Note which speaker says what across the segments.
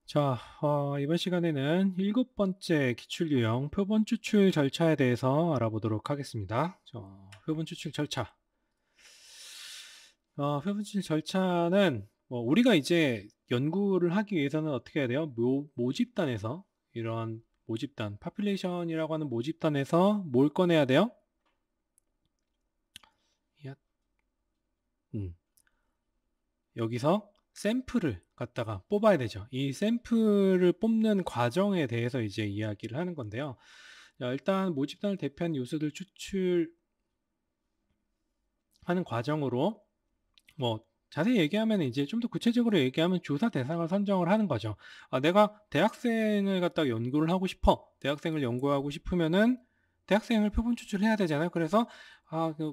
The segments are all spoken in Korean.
Speaker 1: 자, 이번 시간에는 일곱 번째 기출 유형 표본 추출 절차에 대해서 알아보도록 하겠습니다. 표본 추출 절차. 표본 추출 절차는 우리가 이제 연구를 하기 위해서는 어떻게 해야 돼요? 모집단에서 이런 모집단, 파퓰레이션이라고 하는 모집단에서 뭘 꺼내야 돼요? 야, 음, 여기서 샘플을 갖다가 뽑아야 되죠. 이 샘플을 뽑는 과정에 대해서 이제 이야기를 하는 건데요. 자, 일단 모집단을 대표하는 요소들 추출하는 과정으로 자세히 얘기하면 이제 좀 더 구체적으로 얘기하면 조사 대상을 선정을 하는 거죠. 내가 대학생을 갖다가 연구를 하고 싶어. 대학생을 연구하고 싶으면은 대학생을 표본 추출해야 되잖아요. 그래서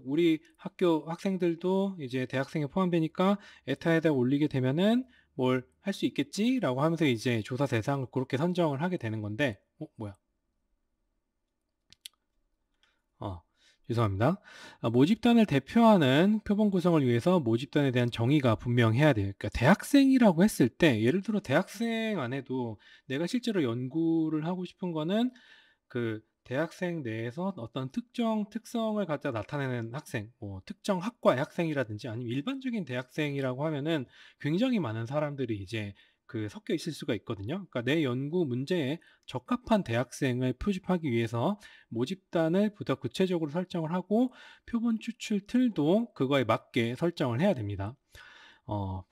Speaker 1: 우리 학교 학생들도 이제 대학생에 포함되니까 에타에다 올리게 되면은 뭘 할 수 있겠지라고 하면서 이제 조사 대상을 그렇게 선정을 하게 되는 건데, 뭐야? 어, 죄송합니다. 모집단을 대표하는 표본 구성을 위해서 모집단에 대한 정의가 분명해야 돼요. 그러니까 대학생이라고 했을 때, 예를 들어 대학생 안에도 내가 실제로 연구를 하고 싶은 거는 그 대학생 내에서 어떤 특정 특성을 갖다 나타내는 학생, 특정 학과의 학생이라든지 아니면 일반적인 대학생이라고 하면은 굉장히 많은 사람들이 이제 섞여 있을 수가 있거든요. 그러니까 내 연구 문제에 적합한 대학생을 표집하기 위해서 모집단을 보다 구체적으로 설정을 하고 표본 추출 틀도 그거에 맞게 설정을 해야 됩니다.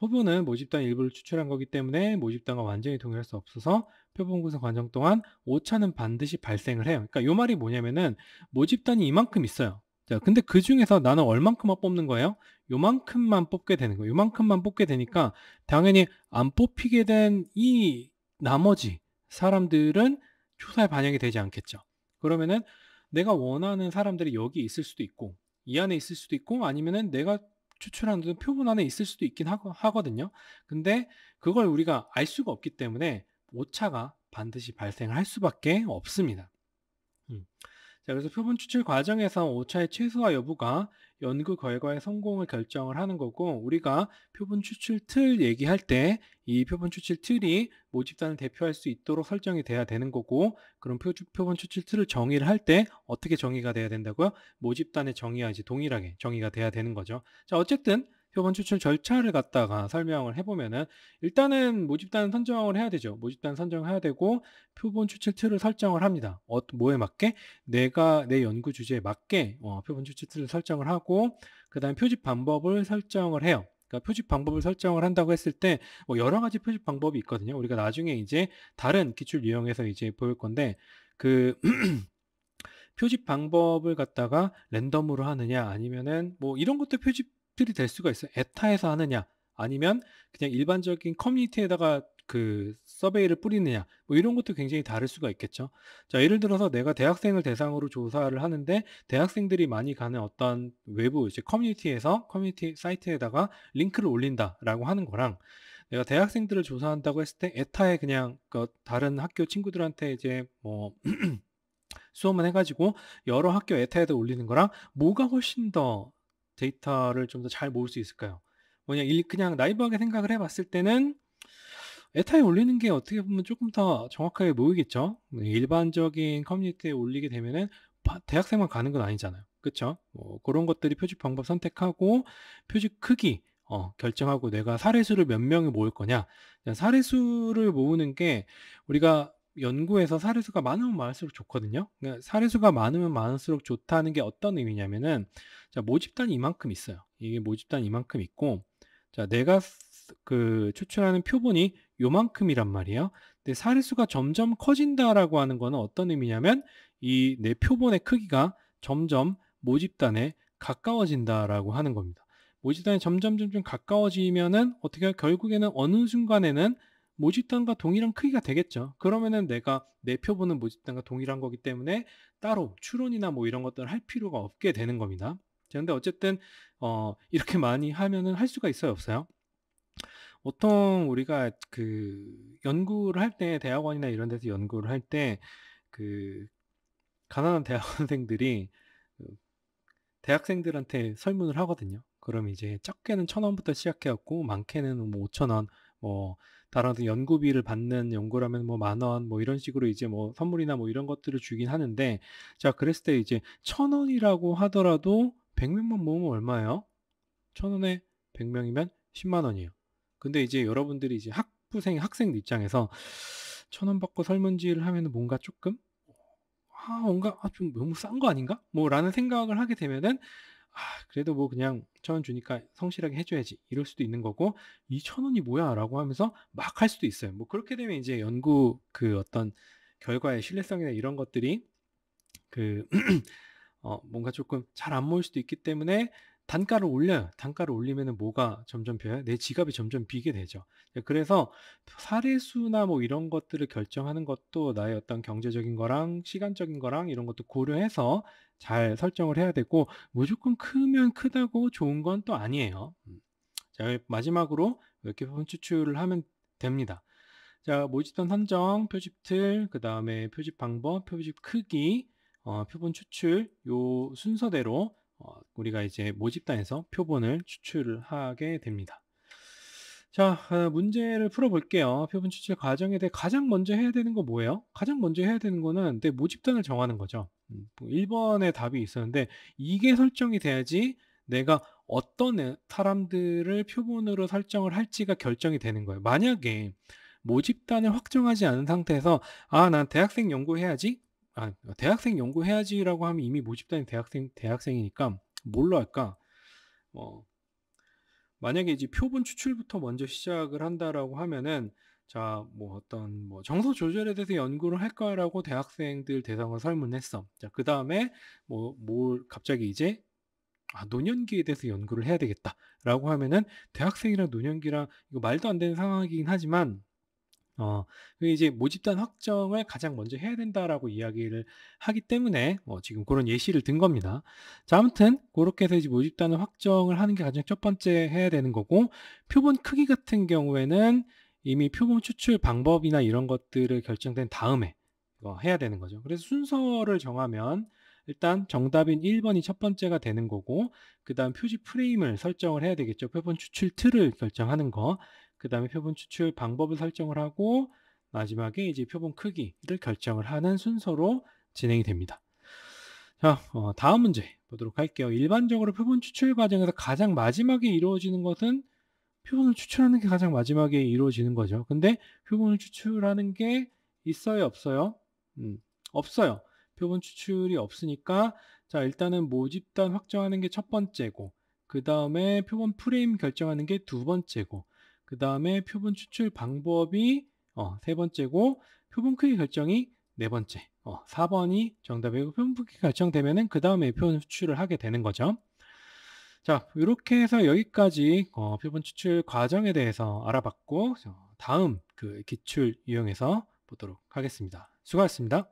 Speaker 1: 표본은 모집단 일부를 추출한 거기 때문에 모집단과 완전히 동일할 수 없어서 표본 구성 과정 동안 오차는 반드시 발생을 해요. 그러니까 요 말이 뭐냐면은 모집단이 이만큼 있어요. 자, 근데 그 중에서 나는 얼만큼만 뽑는 거예요? 요만큼만 뽑게 되는 거예요. 요만큼만 뽑게 되니까 당연히 안 뽑히게 된 이 나머지 사람들은 조사에 반영이 되지 않겠죠. 그러면은 내가 원하는 사람들이 여기 있을 수도 있고 이 안에 있을 수도 있고 아니면은 내가 추출하는 표본 안에 있을 수도 있긴 하거든요. 근데 그걸 우리가 알 수가 없기 때문에 오차가 반드시 발생을 할 수밖에 없습니다. 음. 자, 그래서 표본 추출 과정에서 오차의 최소화 여부가 연구 결과의 성공을 결정을 하는 거고, 우리가 표본 추출 틀 얘기할 때 이 표본 추출 틀이 모집단을 대표할 수 있도록 설정이 돼야 되는 거고, 그럼 표본 추출 틀을 정의를 할 때 어떻게 정의가 돼야 된다고요? 모집단의 정의와 이제 동일하게 정의가 돼야 되는 거죠. 자, 어쨌든 표본 추출 절차를 갖다가 설명을 해보면은 일단은 모집단 선정을 해야 되죠. 모집단 선정해야 되고 표본 추출 틀을 설정을 합니다. 뭐에 맞게? 내가 내 연구 주제에 맞게 표본 추출 틀을 설정을 하고 그다음에 표집 방법을 설정을 해요. 그러니까 표집 방법을 설정을 한다고 했을 때 여러 가지 표집 방법이 있거든요. 우리가 나중에 이제 다른 기출 유형에서 이제 볼 건데 그 표집 방법을 갖다가 랜덤으로 하느냐 아니면은 이런 것도 표집들이 될 수가 있어요. 에타에서 하느냐 아니면 그냥 일반적인 커뮤니티에다가 그 서베이를 뿌리느냐 이런 것도 굉장히 다를 수가 있겠죠. 자, 예를 들어서 내가 대학생을 대상으로 조사를 하는데 대학생들이 많이 가는 어떤 외부 이제 커뮤니티 사이트에다가 링크를 올린다라고 하는 거랑 내가 대학생들을 조사한다고 했을 때 에타에 그냥 다른 학교 친구들한테 이제 수업만 해가지고 여러 학교 에타에다 올리는 거랑 뭐가 훨씬 더 데이터를 좀 더 잘 모을 수 있을까요? 그냥 나이브하게 생각을 해봤을 때는 에타에 올리는 게 어떻게 보면 조금 더 정확하게 모이겠죠. 일반적인 커뮤니티에 올리게 되면은 대학생만 가는 건 아니잖아요. 그쵸? 그런 것들이 표집 방법 선택하고 표집 크기 결정하고 내가 사례수를 몇 명을 모을 거냐. 사례수를 모으는 게 우리가 연구에서 사례수가 많으면 많을수록 좋거든요. 그러니까 사례수가 많으면 많을수록 좋다는 게 어떤 의미냐면은 자, 모집단이 이만큼 있어요. 이게 모집단이 이만큼 있고 자, 내가 추출하는 표본이 요만큼이란 말이에요. 근데 사례수가 점점 커진다라고 하는 거는 어떤 의미냐면 이 내 표본의 크기가 점점 모집단에 가까워진다라고 하는 겁니다. 모집단이 점점 가까워지면은 어떻게 결국에는 어느 순간에는 모집단과 동일한 크기가 되겠죠. 그러면은 내가 내 표본은 모집단과 동일한 거기 때문에 따로 추론이나 이런 것들을 할 필요가 없게 되는 겁니다. 자, 근데 어쨌든 이렇게 많이 하면은 할 수가 있어요, 없어요? 보통 우리가 연구를 할 때 대학원이나 이런 데서 연구를 할 때 그 가난한 대학원생들이 그 대학생들한테 설문을 하거든요. 그럼 이제 적게는 1,000원부터 시작해 갖고 많게는 5,000원, 뭐 다른 어떤 연구비를 받는 연구라면 뭐 10,000원 뭐 이런 식으로 이제 뭐 선물이나 뭐 이런 것들을 주긴 하는데, 자 그랬을 때 이제 1,000원이라고 하더라도 100명만 모으면 얼마예요? 1,000원에 100명이면 10만 원이에요. 근데 이제 여러분들이 이제 학생 입장에서 1,000원 받고 설문지를 하면은 뭔가 조금 뭔가 좀 너무 싼 거 아닌가? 뭐 라는 생각을 하게 되면은 그래도 뭐 그냥 1,000원 주니까 성실하게 해 줘야지 이럴 수도 있는 거고, 2,000원이 뭐야?'라고 하면서 막 할 수도 있어요. 뭐 그렇게 되면 이제 연구 그 어떤 결과의 신뢰성이나 이런 것들이 그 뭔가 조금 잘 안 모일 수도 있기 때문에 단가를 올려요. 단가를 올리면은 뭐가 점점 비어요? 내 지갑이 점점 비게 되죠. 그래서 사례수나 뭐 이런 것들을 결정하는 것도 나의 어떤 경제적인 거랑 시간적인 거랑 이런 것도 고려해서 잘 설정을 해야 되고, 무조건 크면 크다고 좋은 건 또 아니에요. 자 마지막으로 이렇게 부분 추출을 하면 됩니다. 자 모집단 선정, 표집 틀, 그다음에 표집 방법, 표집 크기, 표본 추출 요 순서대로 우리가 이제 모집단에서 표본을 추출을 하게 됩니다. 자 문제를 풀어 볼게요. 표본 추출 과정에 대해 가장 먼저 해야 되는 거 뭐예요? 가장 먼저 해야 되는 거는 내 모집단을 정하는 거죠. 뭐 1번의 답이 있었는데 이게 설정이 돼야지 내가 어떤 사람들을 표본으로 설정을 할지가 결정이 되는 거예요. 만약에 모집단을 확정하지 않은 상태에서 '아 난 대학생 연구해야지.' 대학생 연구해야지라고 하면 이미 모집단이 대학생이니까 뭘로 할까? 어 만약에 이제 표본 추출부터 먼저 시작을 한다라고 하면은, 자 뭐 어떤 뭐 "정서 조절에 대해서 연구를 할 거야."라고 대학생들 대상으로 설문했어. 자 그다음에 뭘 갑자기 이제 '노년기에 대해서 연구를 해야 되겠다.'라고 하면은 대학생이랑 노년기랑 이거 말도 안 되는 상황이긴 하지만 그 이제 모집단 확정을 가장 먼저 해야 된다라고 이야기를 하기 때문에 지금 그런 예시를 든 겁니다. 자 아무튼 그렇게 해서 이제 모집단을 확정을 하는 게 가장 첫 번째 해야 되는 거고, 표본 크기 같은 경우에는 이미 표본 추출 방법이나 이런 것들을 결정된 다음에 해야 되는 거죠. 그래서 순서를 정하면 일단 정답인 1 번이 첫 번째가 되는 거고, 그다음 표지 프레임을 설정을 해야 되겠죠. 표본 추출 틀을 결정하는 거. 그다음에 표본 추출 방법을 설정을 하고, 마지막에 이제 표본 크기를 결정을 하는 순서로 진행이 됩니다. 자, 다음 문제 보도록 할게요. 일반적으로 표본 추출 과정에서 가장 마지막에 이루어지는 것은, 표본을 추출하는 게 가장 마지막에 이루어지는 거죠. 근데 표본을 추출하는 게 있어요, 없어요? 없어요. 표본 추출이 없으니까, 자 일단은 모집단 확정하는 게 첫 번째고, 그다음에 표본 프레임 결정하는 게 두 번째고, 그다음에 표본 추출 방법이 세 번째고, 표본 크기 결정이 네 번째. 4번이 정답이고, 표본 크기 결정되면은 그다음에 표본 추출을 하게 되는 거죠. 자, 이렇게 해서 여기까지 표본 추출 과정에 대해서 알아봤고, 다음 그 기출 이용해서 보도록 하겠습니다. 수고하셨습니다.